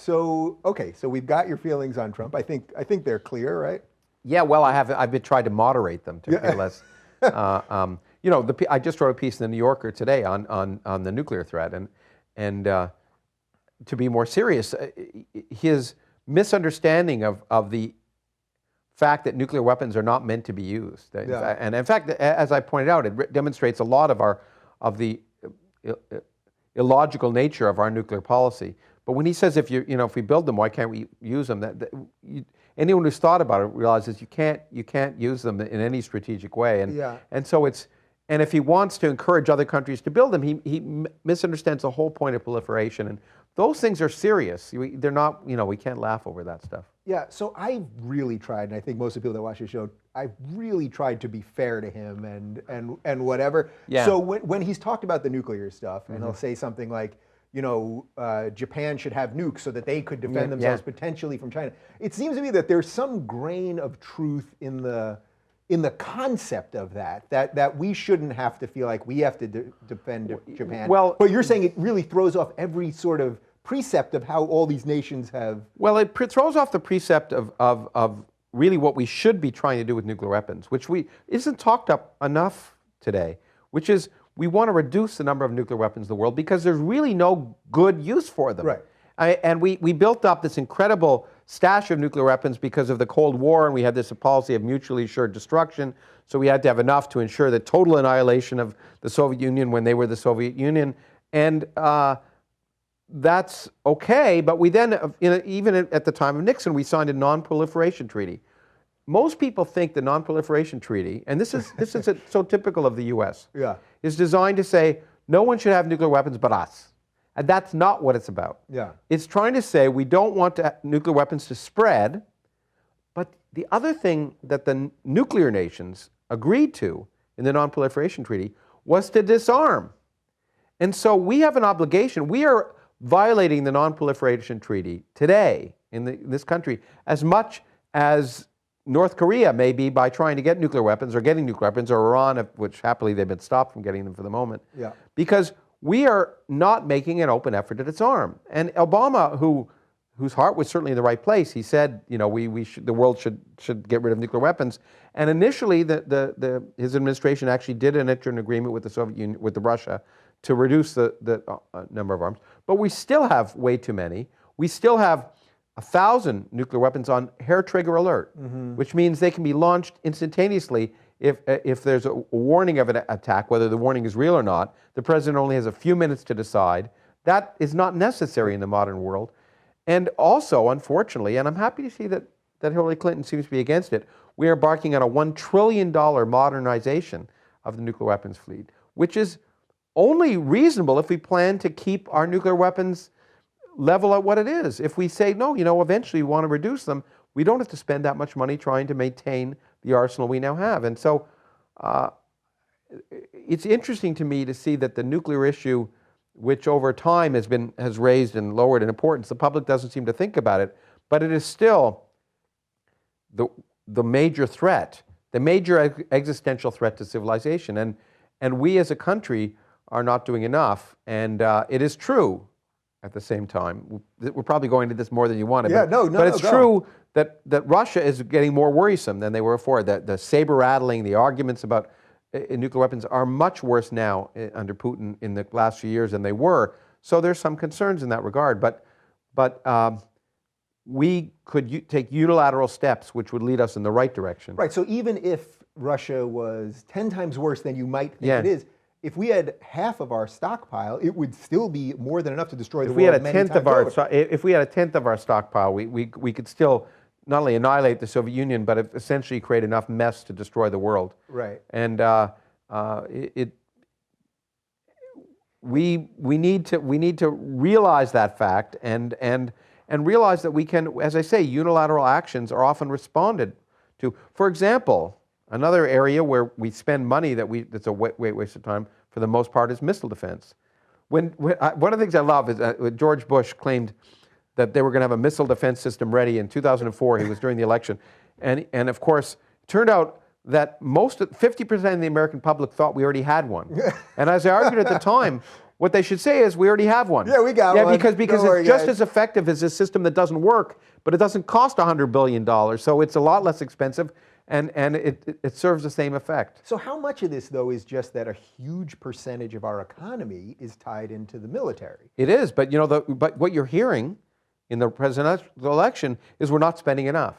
So okay, so we've got your feelings on Trump. I think they're clear, right? Yeah, well, I've been trying to moderate them to be less. I just wrote a piece in the New Yorker today on the nuclear threat, and to be more serious, his misunderstanding of the fact that nuclear weapons are not meant to be used. And in fact, as I pointed out, it demonstrates a lot of the illogical nature of our nuclear policy. But when he says if we build them, why can't we use them? Anyone who's thought about it realizes you can't use them in any strategic way. And so and if he wants to encourage other countries to build them, he misunderstands the whole point of proliferation. And those things are serious. They're not, we can't laugh over that stuff. Yeah, so I've really tried, and I think most of the people that watch the show, I've really tried to be fair to him and whatever. Yeah. So when he's talked about the nuclear stuff, and he'll say something like, Japan should have nukes so that they could defend themselves potentially from China. It seems to me that there's some grain of truth in the concept of that we shouldn't have to feel like we have to defend Japan. Well, but you're saying it really throws off every sort of precept of how all these nations have. Well, it throws off the precept of really what we should be trying to do with nuclear weapons, which isn't talked up enough today, which is we want to reduce the number of nuclear weapons in the world because there's really no good use for them. Right. And we built up this incredible stash of nuclear weapons because of the Cold War, and we had this policy of mutually assured destruction. So we had to have enough to ensure the total annihilation of the Soviet Union when they were the Soviet Union. And that's okay, but we then, even at the time of Nixon, we signed a non-proliferation treaty. Most people think the non-proliferation treaty, and this is so typical of the U.S., is designed to say no one should have nuclear weapons but us. And that's not what it's about. Yeah. It's trying to say we don't want nuclear weapons to spread, but the other thing that the nuclear nations agreed to in the non-proliferation treaty was to disarm. And so we have an obligation. We are violating the non-proliferation treaty today in this country as much as North Korea may be by trying to get nuclear weapons or getting nuclear weapons, or Iran, which happily they've been stopped from getting them for the moment. Yeah. Because we are not making an open effort to disarm. And Obama, whose heart was certainly in the right place, he said, the world should get rid of nuclear weapons. And initially, his administration actually did enter an agreement with the Soviet Union, with Russia, to reduce the number of arms. But we still have way too many. We still have 1,000 nuclear weapons on hair trigger alert, which means they can be launched instantaneously if there's a warning of an attack, whether the warning is real or not. The president only has a few minutes to decide. That is not necessary in the modern world. And also, unfortunately, and I'm happy to see that Hillary Clinton seems to be against it, we are embarking on a $1 trillion modernization of the nuclear weapons fleet, which is only reasonable if we plan to keep our nuclear weapons level at what it is. If we say, no, eventually we want to reduce them, we don't have to spend that much money trying to maintain the arsenal we now have. And so it's interesting to me to see that the nuclear issue, which over time has raised and lowered in importance, the public doesn't seem to think about it, but it is still the major threat, the major existential threat to civilization. And we as a country are not doing enough. And it is true at the same time. We're probably going into this more than you wanted. But it's true that Russia is getting more worrisome than they were before. The saber rattling, the arguments about nuclear weapons are much worse now under Putin in the last few years than they were. So there's some concerns in that regard. But we could take unilateral steps which would lead us in the right direction. Right. So even if Russia was 10 times worse than you might think it is, if we had half of our stockpile, it would still be more than enough to destroy the world. If we had a tenth of our stockpile, we could still not only annihilate the Soviet Union, but essentially create enough mess to destroy the world. Right. And we need to realize that fact and realize that we can, as I say, unilateral actions are often responded to. For example, another area where we spend money that's a waste of time for the most part is missile defense. One of the things I love is when George Bush claimed that they were going to have a missile defense system ready in 2004. He was during the election, and of course, it turned out that 50% of the American public thought we already had one. And as I argued at the time, What they should say is, we already have one. Yeah, we got one. Because Don't worry, it's just guys. as effective as a system that doesn't work, but it doesn't cost $100 billion, so it's a lot less expensive, and it serves the same effect. So how much of this, though, is just that a huge percentage of our economy is tied into the military? It is, but but what you're hearing in the presidential election is we're not spending enough,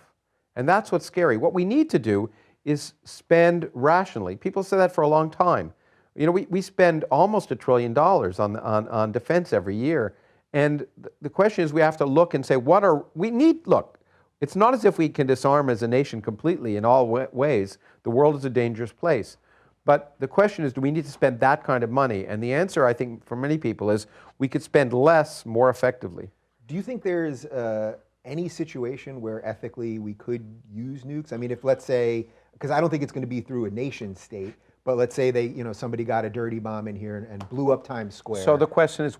and that's what's scary. What we need to do is spend rationally. People say that for a long time. We spend almost $1 trillion on defense every year. And the question is, we have to look and say, look, it's not as if we can disarm as a nation completely in all ways. The world is a dangerous place. But the question is, do we need to spend that kind of money? And the answer, I think, for many people is we could spend less more effectively. Do you think there's any situation where ethically we could use nukes? I mean, if let's say, because I don't think it's going to be through a nation state, but let's say somebody got a dirty bomb in here and blew up Times Square. So the question is,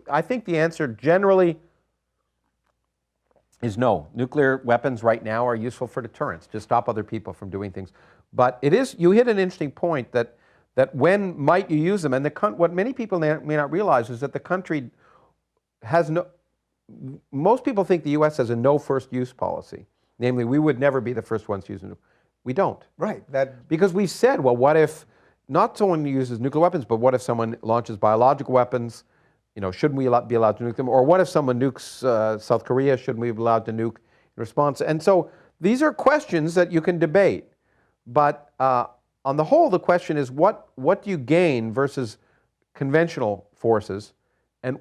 I think the answer generally is no. Nuclear weapons right now are useful for deterrence, to stop other people from doing things. But you hit an interesting point that when might you use them? And what many people may not realize is that the country has most people think the U.S. has a no first use policy. Namely, we would never be the first ones to use them. We don't. Right. Because we've said, well, what if not someone uses nuclear weapons, but what if someone launches biological weapons? Shouldn't we be allowed to nuke them? Or what if someone nukes South Korea? Shouldn't we be allowed to nuke in response? And so these are questions that you can debate. But on the whole, the question is, what do you gain versus conventional forces? And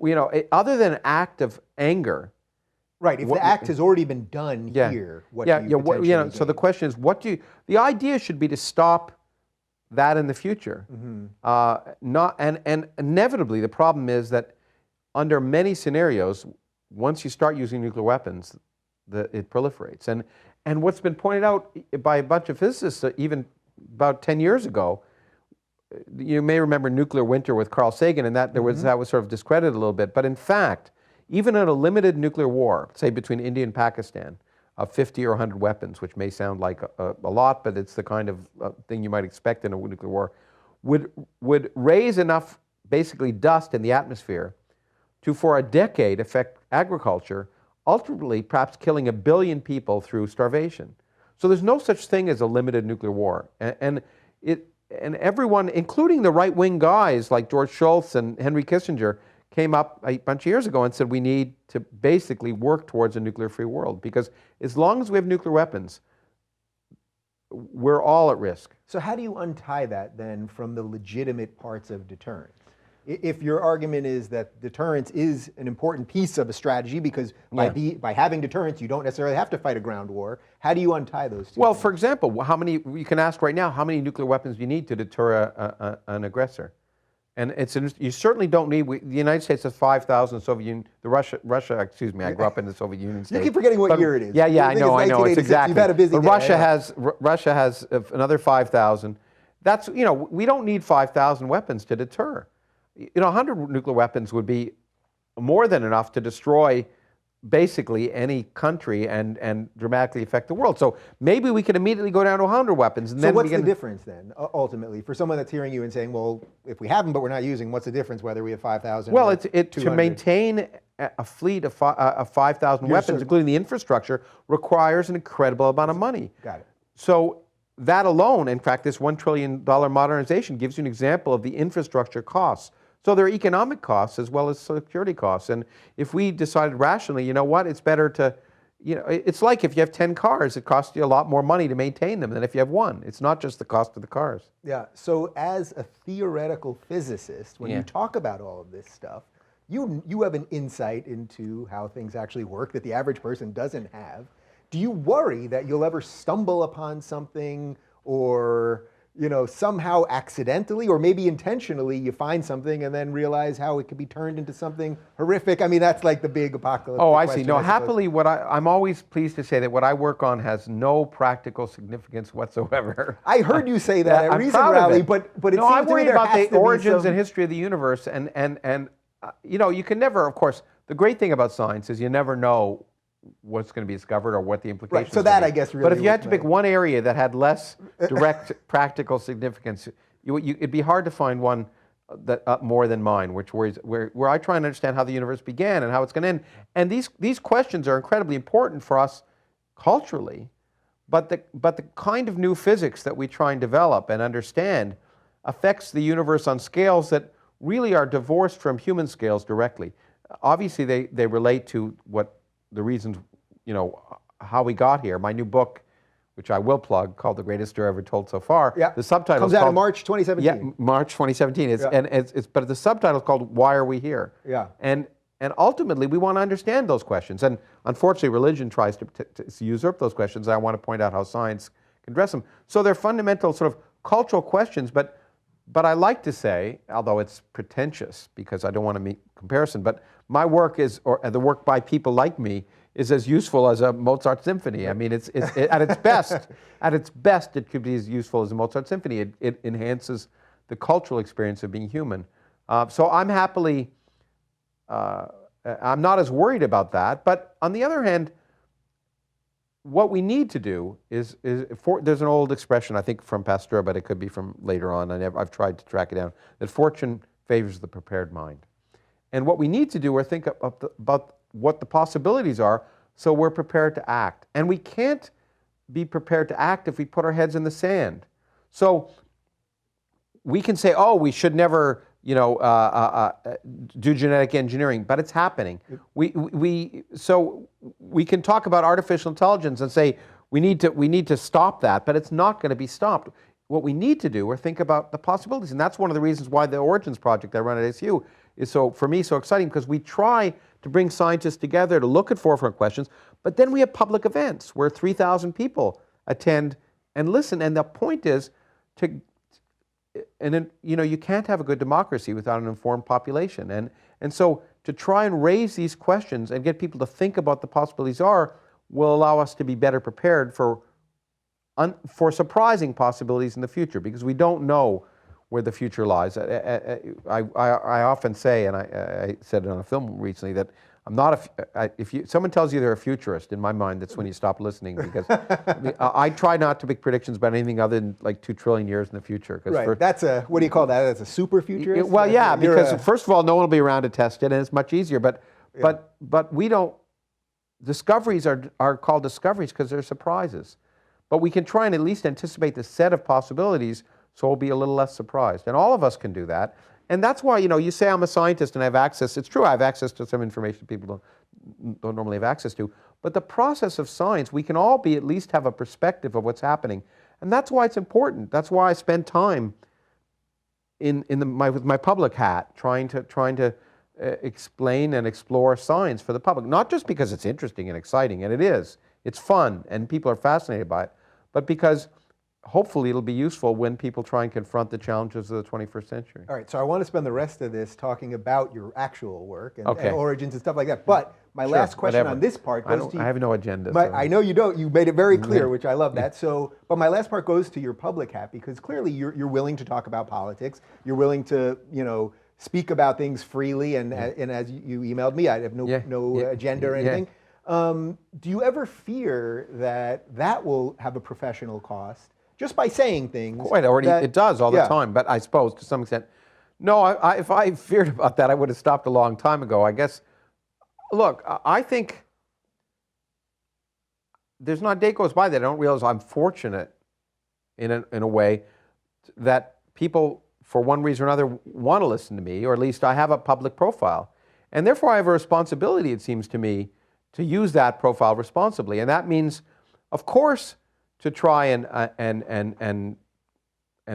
other than an act of anger. Right. If the act has already been done here, what do you potentially gain? So the question is, the idea should be to stop that in the future. And inevitably, the problem is that under many scenarios, once you start using nuclear weapons, it proliferates. And what's been pointed out by a bunch of physicists, even about 10 years ago, you may remember nuclear winter with Carl Sagan, and that was sort of discredited a little bit. But in fact, even in a limited nuclear war, say between India and Pakistan, of 50 or 100 weapons, which may sound like a lot, but it's the kind of thing you might expect in a nuclear war, would raise enough basically dust in the atmosphere to, for a decade, affect agriculture, ultimately perhaps killing 1 billion people through starvation. So there's no such thing as a limited nuclear war. And everyone, including the right-wing guys like George Shultz and Henry Kissinger, came up a bunch of years ago and said we need to basically work towards a nuclear-free world, because as long as we have nuclear weapons, we're all at risk. So how do you untie that then from the legitimate parts of deterrence? If your argument is that deterrence is an important piece of a strategy, because by having deterrence, you don't necessarily have to fight a ground war, how do you untie those two? Well, things? for example, you can ask right now, how many nuclear weapons do you need to deter an aggressor? And you certainly don't need. The United States has 5,000. Soviet Union, Russia. Excuse me, I grew up in the Soviet Union state. You keep forgetting what year it is. Yeah, I know. It's exactly. You've had a busy but day. Russia has another 5,000. That's we don't need 5,000 weapons to deter. 100 nuclear weapons would be more than enough to destroy basically any country and dramatically affect the world. So maybe we could immediately go down to 100 weapons. And so then what's the difference then, ultimately, for someone that's hearing you and saying, well, if we have them but we're not using, what's the difference whether we have 5,000 Well, or to 200? maintain a fleet of 5,000 weapons, including the infrastructure, requires an incredible amount of money. Got it. So that alone, in fact, this $1 trillion modernization gives you an example of the infrastructure costs. So there are economic costs as well as security costs. And if we decided rationally, it's better to, it's like if you have 10 cars, it costs you a lot more money to maintain them than if you have one. It's not just the cost of the cars. Yeah, so as a theoretical physicist, when you talk about all of this stuff, you have an insight into how things actually work that the average person doesn't have. Do you worry that you'll ever stumble upon something, or somehow accidentally or maybe intentionally you find something and then realize how it could be turned into something horrific? I mean, that's like the big apocalyptic I question, see. No, I happily, I'm always pleased to say that what I work on has no practical significance whatsoever. I heard you say that at I'm Reason proud of Rally, it. but it no, seems I to me worry there about has the to be origins some... and history of the universe, and you can never, of course, the great thing about science is you never know what's going to be discovered or what the implications Right, so that I guess really. But if you had to pick one area that had less direct practical significance, it'd be hard to find one more than mine, where I try and understand how the universe began and how it's going to end. And these questions are incredibly important for us culturally, but the kind of new physics that we try and develop and understand affects the universe on scales that really are divorced from human scales directly. Obviously, they relate to what the reasons, how we got here. My new book, which I will plug, called The Greatest Story Ever Told So Far. Yeah. The subtitle comes out in March 2017. Yeah, March 2017. But the subtitle is called Why Are We Here? Yeah. And ultimately, we want to understand those questions. And unfortunately, religion tries to usurp those questions. I want to point out how science can address them. So they're fundamental sort of cultural questions, but I like to say, although it's pretentious because I don't want to make comparison, but my work or the work by people like me is as useful as a Mozart symphony. I mean, it's at its best, it could be as useful as a Mozart symphony. It enhances the cultural experience of being human. So I'm happily, I'm not as worried about that. But on the other hand, what we need to do is there's an old expression, I think from Pasteur, but it could be from later on, I've tried to track it down, that fortune favors the prepared mind. And what we need to do is think about what the possibilities are so we're prepared to act. And we can't be prepared to act if we put our heads in the sand. So we can say, oh, we should never do genetic engineering, but it's happening. So we can talk about artificial intelligence and say we need to stop that, but it's not going to be stopped. What we need to do is think about the possibilities, and that's one of the reasons why the Origins project I run at ASU is for me so exciting, because we try to bring scientists together to look at forefront questions, but then we have public events where 3,000 people attend and listen, and the point is you can't have a good democracy without an informed population. And so to try and raise these questions and get people to think about the possibilities will allow us to be better prepared for surprising possibilities in the future, because we don't know where the future lies. I often say, and I said it on a film recently, that I'm not if someone tells you they're a futurist, in my mind, that's when you stop listening, because I try not to make predictions about anything other than like 2 trillion years in the future. Right, that's what do you call that? That's a super futurist? Well, yeah, because first of all, no one will be around to test it, and it's much easier, but we don't, discoveries are called discoveries because they're surprises. But we can try and at least anticipate the set of possibilities so we'll be a little less surprised. And all of us can do that. And that's why, you say I'm a scientist and I have access. It's true, I have access to some information people don't normally have access to. But the process of science, we can all at least have a perspective of what's happening. And that's why it's important. That's why I spend time with my public hat trying to explain and explore science for the public. Not just because it's interesting and exciting, and it is. It's fun, and people are fascinated by it. But because hopefully it'll be useful when people try and confront the challenges of the 21st century. All right, so I want to spend the rest of this talking about your actual work and origins and stuff like that. But my last question on this part goes to you. I have no agenda. I know you don't. You made it very clear, which I love that. So, but my last part goes to your public hat, because clearly you're willing to talk about politics. You're willing to, speak about things freely. And as you emailed me, I have no agenda or anything. Do you ever fear that will have a professional cost? Just by saying things. Quite already, it does all the time, but I suppose to some extent. No, if I feared about that, I would have stopped a long time ago. I guess, look, I think there's not a day goes by that I don't realize I'm fortunate in a way that people, for one reason or another, want to listen to me, or at least I have a public profile. And therefore I have a responsibility, it seems to me, to use that profile responsibly. And that means, of course, to try and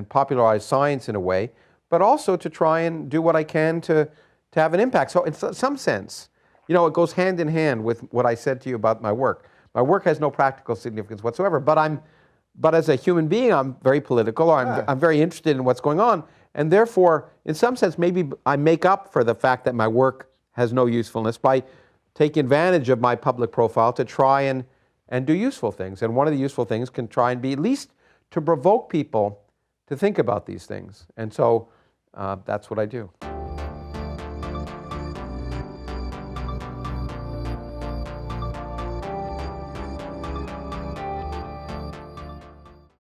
popularize science in a way, but also to try and do what I can to have an impact. So in some sense, it goes hand in hand with what I said to you about my work. My work has no practical significance whatsoever, but as a human being, I'm very political, or I'm very interested in what's going on, and therefore, in some sense, maybe I make up for the fact that my work has no usefulness by taking advantage of my public profile to try and do useful things. And one of the useful things can try and be at least to provoke people to think about these things. And so that's what I do.